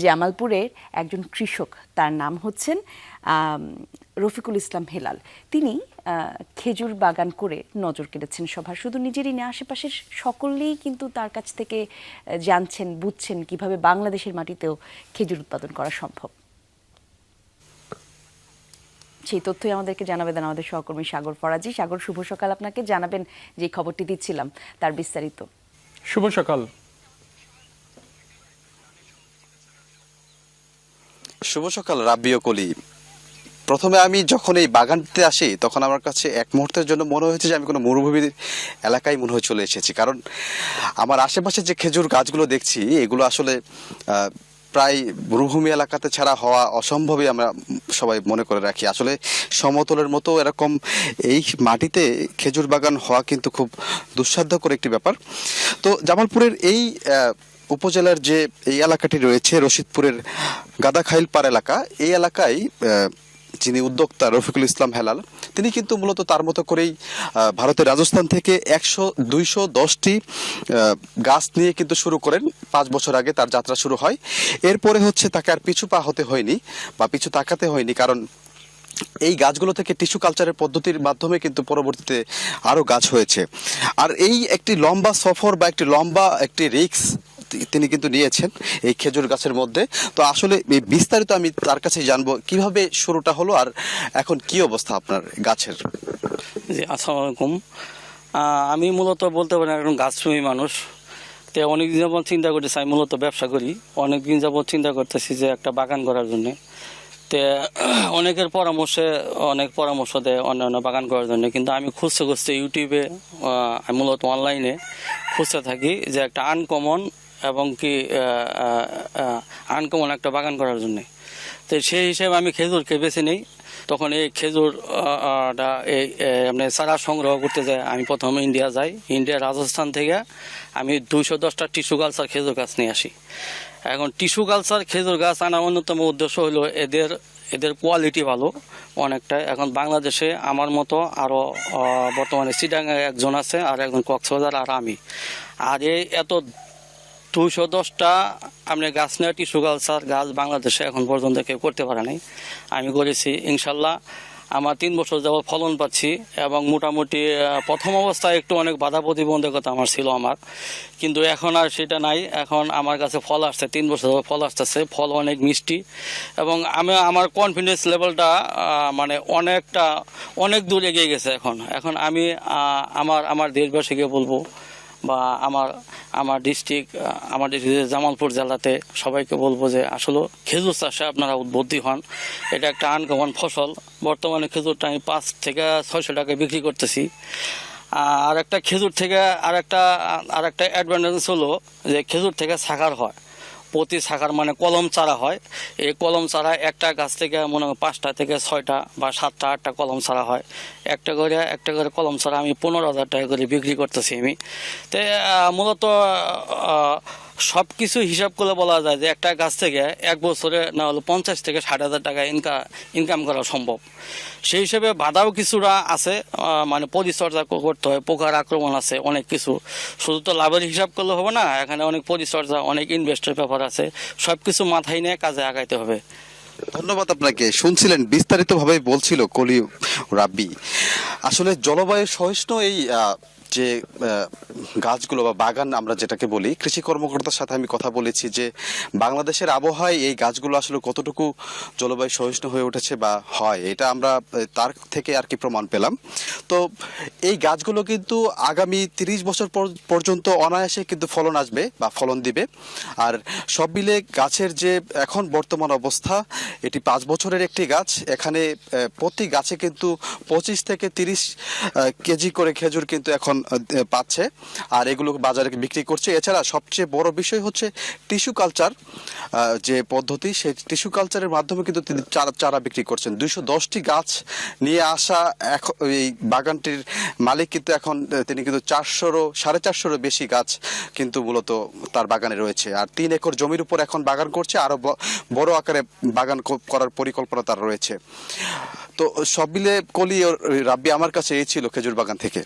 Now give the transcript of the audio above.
জামালপুরের একজন কৃষক, তার নাম হচ্ছেন রফিকুল ইসলাম হেলাল। তিনি খেজুর বাগান করে নজর কেড়েছেন সবার, শুধু নিজেরই না, আশেপাশের সকলেই কিন্তু তার কাছ থেকে জানছেন, বুঝছেন কিভাবে বাংলাদেশের মাটিতেও খেজুর উৎপাদন করা সম্ভব। সেই তথ্যই আমাদেরকে জানাবেন আমাদের সহকর্মী সাগর ফরাজি। সাগর, শুভ সকাল আপনাকে। জানাবেন যে খবরটি দিচ্ছিলাম তার বিস্তারিত। শুভ সকাল। শুভ সকাল রাব্বি ও কলি। প্রথমে আমি যখন এই বাগানটিতে আসি তখন আমার কাছে এক মুহূর্তের জন্য মনে হয়েছে যে আমি কোনো মরুভূমির এলাকায় মনে হয় চলে এসেছি, কারণ আমার আশেপাশে যে খেজুর গাছগুলো দেখছি এগুলো আসলে প্রায় মরুভূমি এলাকাতে ছাড়া হওয়া অসম্ভবই আমরা সবাই মনে করে রাখি। আসলে সমতলের মতো এরকম এই মাটিতে খেজুর বাগান হওয়া কিন্তু খুব দুঃসাধ্যকর একটি ব্যাপার। তো জামালপুরের এই উপজেলার যে এই এলাকাটি রয়েছে রশিদপুরের গাদাখাইলপাড় এলাকা, এই এলাকায় যিনি উদ্যোক্তা রফিকুল ইসলাম হেলাল, তিনি কিন্তু মূলত তার মতো করেই ভারতের রাজস্থান থেকে 210টি গাছ নিয়ে কিন্তু শুরু করেন। 5 বছর আগে তার যাত্রা শুরু হয়। এরপরে হচ্ছে তাকে আর পিছু পা হতে হয়নি বা পিছু তাকাতে হয়নি, কারণ এই গাছগুলো থেকে টিস্যু কালচারের পদ্ধতির মাধ্যমে কিন্তু পরবর্তীতে আরও গাছ হয়েছে। আর এই একটি লম্বা সফর বা একটি রিস্ক তিনি কিন্তু নিয়েছেন এই খেজুর গাছের মধ্যে। তো আসলে বিস্তারিত আমি তার কাছে জানবো কিভাবে শুরুটা হলো আর এখন কি অবস্থা আপনার গাছের। জি, আসসালামু আলাইকুম। আমি মূলত বলতে পারি একজন গাছপ্রেমী মানুষ। তো অনেকদিন যাবত চিন্তা করতেছি, আমি মূলত ব্যবসা করি, অনেকদিন যাবত চিন্তা করতেছি যে একটা বাগান করার জন্যে। তো অনেকের অনেক পরামর্শ দেয় অন্যান্য বাগান করার জন্য, কিন্তু আমি খুঁজতে ইউটিউবে, আমি মূলত অনলাইনে খুঁজতে থাকি যে একটা আনকমন একটা বাগান করার জন্যে। তো সেই হিসেবে আমি খেজুরকে বেছে নিই। তখন এই খেজুরটা আপনার চারা সংগ্রহ করতে যাই। আমি প্রথমে ইন্ডিয়া যাই, ইন্ডিয়ার রাজস্থান থেকে আমি 210টা টিস্যু কালচার খেজুর গাছ নিয়ে আসি। এখন টিস্যু কালচার খেজুর গাছ আনার অন্যতম উদ্দেশ্য হলো এদের কোয়ালিটি ভালো অনেকটা। এখন বাংলাদেশে আমার মতো আরও বর্তমানে চিটাগাঙে একজন আছে, আর একজন কক্সবাজার, আর আমি। আর এত 210টা আপনি গাছ নেওয়া টিস্যু কালচার গাছ বাংলাদেশে এখন পর্যন্ত কেউ করতে পারে নাই। আমি করেছি, ইনশাল্লাহ আমার 3 বছর যাবত ফলন পাচ্ছি। এবং মোটামুটি প্রথম অবস্থায় একটু অনেক বাধা প্রতিবন্ধকতা ছিল আমার, কিন্তু এখন আর সেটা নাই। এখন আমার কাছে ফল আসছে, 3 বছর যাবত ফল আসতেছে, ফল অনেক মিষ্টি। এবং আমার কনফিডেন্স লেভেলটা মানে অনেক দূর এগিয়ে গেছে। এখন আমি আমার দেশবাসীকে বলবো বা আমার ডিস্ট্রিক্ট জামালপুর জেলাতে সবাইকে বলবো যে আসলে খেজুর চাষে আপনারা উদ্বুদ্ধ হন। এটা একটা আনকমন ফসল। বর্তমানে খেজুরটা আমি 5 থেকে 600 টাকায় বিক্রি করতেছি। আর একটা খেজুর থেকে আর একটা অ্যাডভান্টেজ হলো যে খেজুর থেকে সাকার হয়, প্রতি শাখার মানে কলম চারা হয়। এই কলম চারা একটা গাছ থেকে মনে হয় 5টা থেকে 6টা বা 7টা 8টা কলম চারা হয়। একটা করে কলম চারা আমি 15,000 টাকা করে বিক্রি করতেছি আমি। তো মূলত সব কিছু হিসাব করে বলা যায় যে একটা গাছ থেকে 1 বছরে না হলে 50 থেকে 60,000 টাকা ইনকাম করা সম্ভব। সেই হিসেবে বাধাও কিছুটা আছে, মানে পরিচর্যা করতে হয়, পোকার আক্রমণ আছে, অনেক কিছু। শুধু তো লাভের হিসাব করলে হবে না, এখানে অনেক পরিচর্যা, অনেক ইনভেস্টের ব্যাপার আছে। সব কিছু মাথায় নিয়ে কাজে আগাইতে হবে। ধন্যবাদ আপনাকে। শুনছিলেন বিস্তারিতভাবে বলছিল কলি রাব্বি। আসলে জলবায়ু সহিষ্ণু এই যে গাছগুলো বা বাগান আমরা যেটাকে বলি, কৃষি কর্মকর্তার সাথে আমি কথা বলেছি যে বাংলাদেশের আবহাওয়ায় এই গাছগুলো আসলে কতটুকু জলবায়ু সহিষ্ণু হয়ে উঠেছে বা হয়, এটা আমরা তার থেকে আর কি প্রমাণ পেলাম। তো এই গাছগুলো কিন্তু আগামী 30 বছর পর্যন্ত অনায়াসে কিন্তু ফলন আসবে বা ফলন দিবে। আর সব মিলে গাছের যে এখন বর্তমান অবস্থা, এটি 5 বছরের একটি গাছ। এখানে প্রতি গাছে কিন্তু 25 থেকে 30 কেজি করে খেজুর কিন্তু এখন পাচ্ছে, আর এগুলো বাজারে বিক্রি করছে। এছাড়া সবচেয়ে বড় বিষয় হচ্ছে টিস্যু কালচার যে পদ্ধতি, সেই টিস্যু কালচারের মাধ্যমে কিন্তু তিনি চারা বিক্রি করছেন। 210টি গাছ নিয়ে আসা এই বাগানটির মালিক কিন্তু এখন তিনি কিন্তু 450-450 বেশি গাছ কিন্তু মূলত তার বাগানে রয়েছে। আর 3 একর জমির উপর এখন বাগান করছে, আরো বড় আকারে বাগান করার পরিকল্পনা তার রয়েছে। তো সব মিলে কলি রাব্বি আমার কাছে এই ছিল খেজুর বাগান থেকে।